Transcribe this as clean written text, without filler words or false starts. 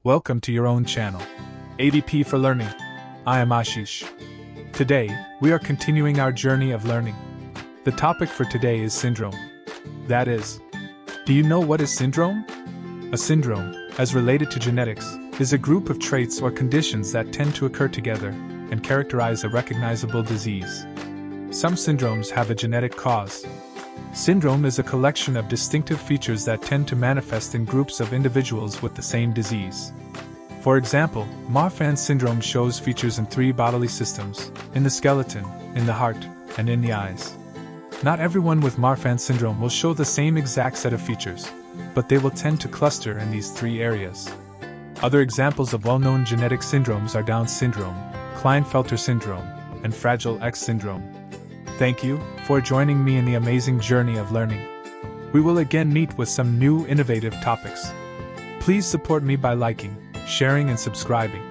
Welcome to your own channel, ATP for Learning. I am Aashish. Today, we are continuing our journey of learning. The topic for today is syndrome. That is, do you know what is syndrome? A syndrome, as related to genetics, is a group of traits or conditions that tend to occur together and characterize a recognizable disease. Some syndromes have a genetic cause. Syndrome is a collection of distinctive features that tend to manifest in groups of individuals with the same disease. For example, Marfan syndrome shows features in 3 bodily systems: in the skeleton, in the heart, and in the eyes. Not everyone with Marfan syndrome will show the same exact set of features, but they will tend to cluster in these 3 areas. Other examples of well-known genetic syndromes are Down syndrome, Klinefelter syndrome, and Fragile X syndrome. Thank you for joining me in the amazing journey of learning. We will again meet with some new innovative topics. Please support me by liking, sharing, and subscribing.